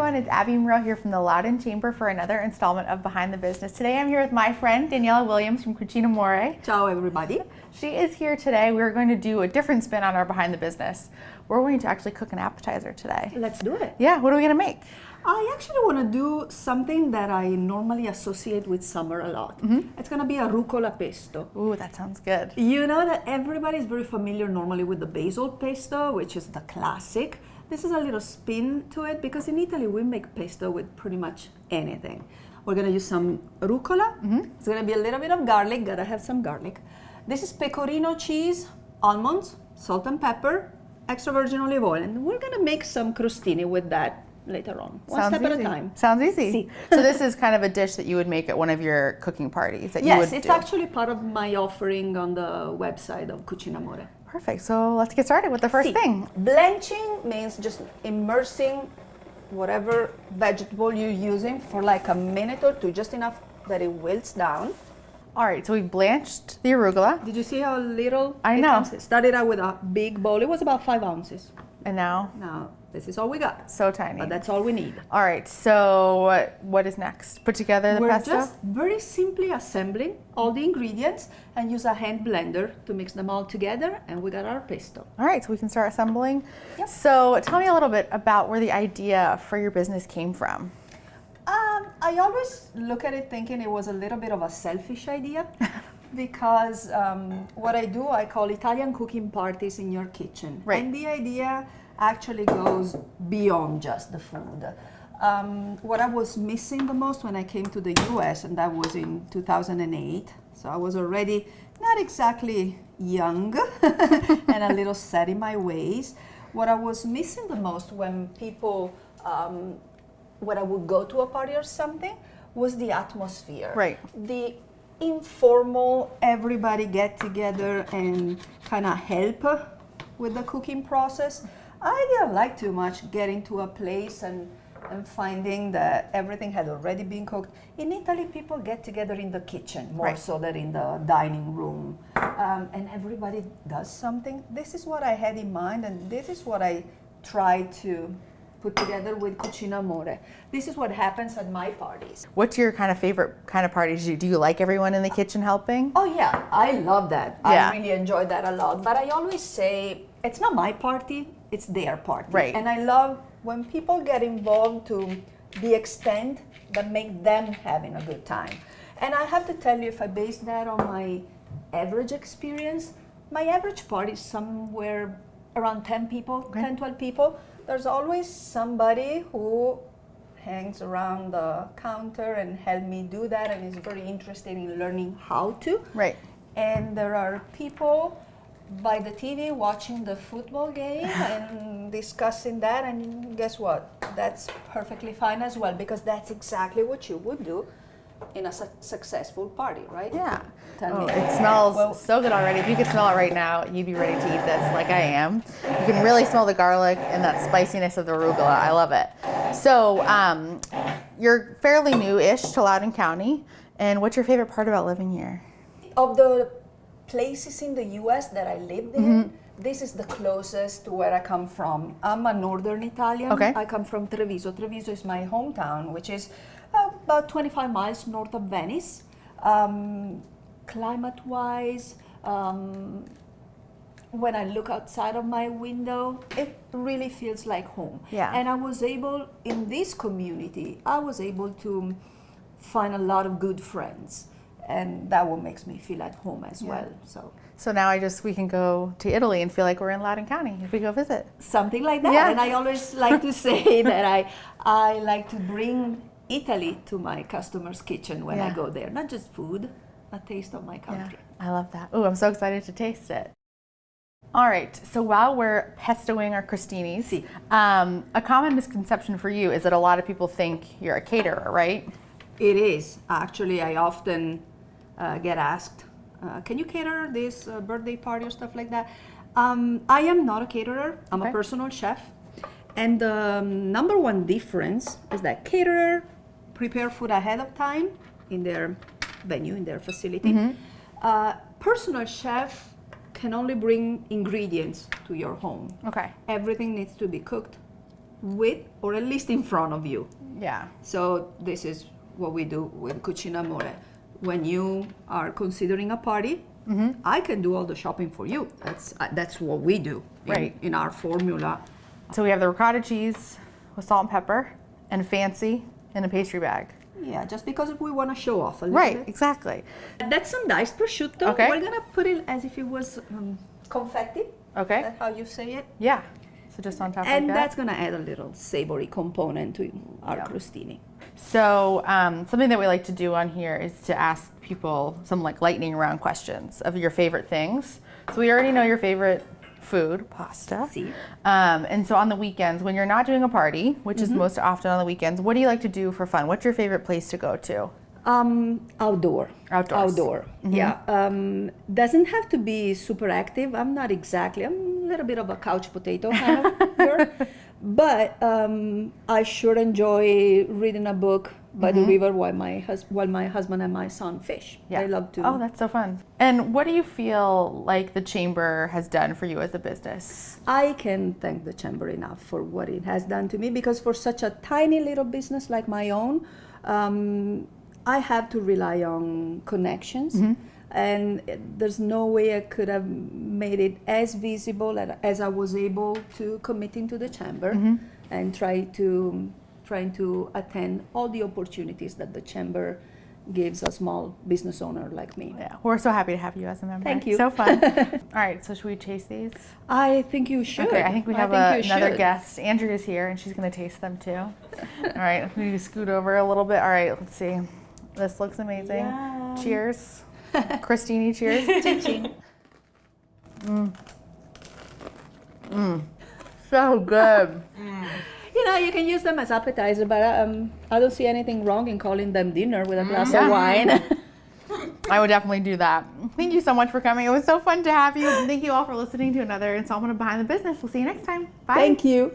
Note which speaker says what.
Speaker 1: everyone, it's Abby Monroe here from the Loudoun Chamber for another installment of Behind the Business. Today I'm here with my friend Daniela Williams from Cucinamore.
Speaker 2: Ciao everybody.
Speaker 1: She is here today. We're going to do a different spin on our Behind the Business. We're going to actually cook an appetizer today.
Speaker 2: Let's do it.
Speaker 1: Yeah, what are we going to make?
Speaker 2: I actually want to do something that I normally associate with summer a lot. It's going to be a rucola pesto.
Speaker 1: Ooh, that sounds good.
Speaker 2: You know that everybody is very familiar normally with the basil pesto, which is the classic. This is a little spin to it because in Italy we make pesto with pretty much anything. We're going to use some rucola. It's going to be a little bit of garlic. Gotta have some garlic. This is pecorino cheese, almonds, salt and pepper, extra virgin olive oil, and we're going to make some crostini with that later on. One step at a time.
Speaker 1: Sounds easy.
Speaker 2: Si.
Speaker 1: So this is kind of a dish that you would make at one of your cooking parties that you
Speaker 2: Yes,
Speaker 1: would
Speaker 2: it's
Speaker 1: do.
Speaker 2: actually part of my offering on the website of Cucinamore.
Speaker 1: Perfect. So let's get started with the first thing.
Speaker 2: Blanching means just immersing whatever vegetable you're using for like a minute or two, just enough that it wilts down.
Speaker 1: All right, so we blanched the arugula.
Speaker 2: Did you see how little
Speaker 1: I
Speaker 2: it
Speaker 1: know.
Speaker 2: comes? It started out with a big bowl. It was about 5 ounces.
Speaker 1: And now?
Speaker 2: Now, this is all we got.
Speaker 1: So tiny.
Speaker 2: But that's all we need.
Speaker 1: All right, so what is next? Put together the
Speaker 2: We're
Speaker 1: pesto?
Speaker 2: just very simply assembling all the ingredients and use a hand blender to mix them all together, and we got our pesto.
Speaker 1: All right, so we can start assembling.
Speaker 2: Yep.
Speaker 1: So tell me a little bit about where the idea for your business came from.
Speaker 2: I always look at it thinking it was a little bit of a selfish idea because what I do, I call Italian cooking parties in your kitchen.
Speaker 1: Right.
Speaker 2: And the idea actually goes beyond just the food. What I was missing the most when I came to the US, and that was in 2008, so I was already not exactly young and a little set in my ways. What I was missing the most when people when I would go to a party or something was the atmosphere.
Speaker 1: Right.
Speaker 2: The informal, everybody get together and kind of help with the cooking process. I didn't like too much getting to a place and finding that everything had already been cooked. In Italy, people get together in the kitchen more
Speaker 1: Right.
Speaker 2: so than in the dining room. And everybody does something. This is what I had in mind, and this is what I try to put together with Cucinamore. This is what happens at my parties.
Speaker 1: What's your kind of favorite kind of parties you do? You like everyone in the kitchen helping?
Speaker 2: Oh yeah, I love that.
Speaker 1: Yeah.
Speaker 2: I really enjoy that a lot. But I always say, it's not my party, it's their party.
Speaker 1: Right.
Speaker 2: And I love when people get involved to the extent that make them having a good time. And I have to tell you, if I base that on my average experience, my average party is somewhere around 10 people, 10, 12 people. There's always somebody who hangs around the counter and help me do that and is very interested in learning how to.
Speaker 1: Right.
Speaker 2: And there are people by the TV watching the football game and discussing that, and guess what? That's perfectly fine as well, because that's exactly what you would do in a successful party, right?
Speaker 1: Yeah.
Speaker 2: Tell me.
Speaker 1: It smells so good already. If you could smell it right now, you'd be ready to eat this like I am. You can really smell the garlic and that spiciness of the arugula. I love it. So you're fairly new-ish to Loudoun County. And what's your favorite part about living here?
Speaker 2: Of the places in the US that I lived in, this is the closest to where I come from. I'm a northern Italian.
Speaker 1: Okay.
Speaker 2: I come from Treviso. Treviso is my hometown, which is about 25 miles north of Venice. Climate-wise, when I look outside of my window, it really feels like home.
Speaker 1: Yeah.
Speaker 2: And I was able, in this community, I was able to find a lot of good friends. And that what makes me feel at home as well.
Speaker 1: So now we can go to Italy and feel like we're in Loudoun County if we go visit.
Speaker 2: Something like that.
Speaker 1: Yeah.
Speaker 2: And I always like to say that I like to bring Italy to my customers' kitchen when I go there. Not just food, a taste of my country.
Speaker 1: Yeah, I love that. Oh, I'm so excited to taste it. All right, so while we're pestoing our crostinis, a common misconception for you is that a lot of people think you're a caterer, right?
Speaker 2: It is. Actually, I often get asked, can you cater this birthday party or stuff like that? I am not a caterer. I'm a personal chef. And the number one difference is that caterer prepare food ahead of time in their venue, in their facility. Personal chef can only bring ingredients to your home.
Speaker 1: Okay.
Speaker 2: Everything needs to be cooked with or at least in front of you.
Speaker 1: Yeah.
Speaker 2: So this is what we do with Cucinamore. When you are considering a party, I can do all the shopping for you. That's what we do in our formula.
Speaker 1: So we have the ricotta cheese with salt and pepper and fancy in a pastry bag.
Speaker 2: Yeah, just because we want to show off a little
Speaker 1: Right,
Speaker 2: bit.
Speaker 1: exactly.
Speaker 2: That's some diced prosciutto.
Speaker 1: Okay.
Speaker 2: We're gonna put it as if it was confetti.
Speaker 1: Okay.
Speaker 2: That's how you say it.
Speaker 1: Yeah. So just on top
Speaker 2: And
Speaker 1: like that.
Speaker 2: that's gonna add a little savory component to our crostini.
Speaker 1: So something that we like to do on here is to ask people some like lightning round questions of your favorite things. So we already know your favorite food, pasta.
Speaker 2: Si.
Speaker 1: And so on the weekends, when you're not doing a party, which is most often on the weekends, what do you like to do for fun? What's your favorite place to go to?
Speaker 2: Outdoor.
Speaker 1: Outdoors.
Speaker 2: Outdoor. Yeah. Doesn't have to be super active. I'm not exactly. I'm a little bit of a couch potato kind of girl. But I sure enjoy reading a book by the river while my husband and my son fish.
Speaker 1: Yeah.
Speaker 2: I love to.
Speaker 1: Oh, that's so fun. And what do you feel like the chamber has done for you as a business?
Speaker 2: I can thank the chamber enough for what it has done to me, because for such a tiny little business like my own, I have to rely on connections. And there's no way I could have made it as visible as I was able to committing to the chamber and trying to attend all the opportunities that the chamber gives a small business owner like me.
Speaker 1: Yeah, we're so happy to have you as a member.
Speaker 2: Thank you.
Speaker 1: So fun. All right, so should we taste these?
Speaker 2: I think you should.
Speaker 1: Okay, I think we have
Speaker 2: you
Speaker 1: another
Speaker 2: should.
Speaker 1: guest. Andrea's here, and she's going to taste them too. All right, we need to scoot over a little bit. All right, let's see. This looks amazing.
Speaker 2: Yum.
Speaker 1: Cheers. Christine, cheers.
Speaker 2: Ching-ching.
Speaker 1: So good.
Speaker 2: You know, you can use them as appetizer, but I don't see anything wrong in calling them dinner with a glass of wine.
Speaker 1: I would definitely do that. Thank you so much for coming. It was so fun to have you. And thank you all for listening to another installment of Behind the Business. We'll see you next time. Bye.
Speaker 2: Thank you.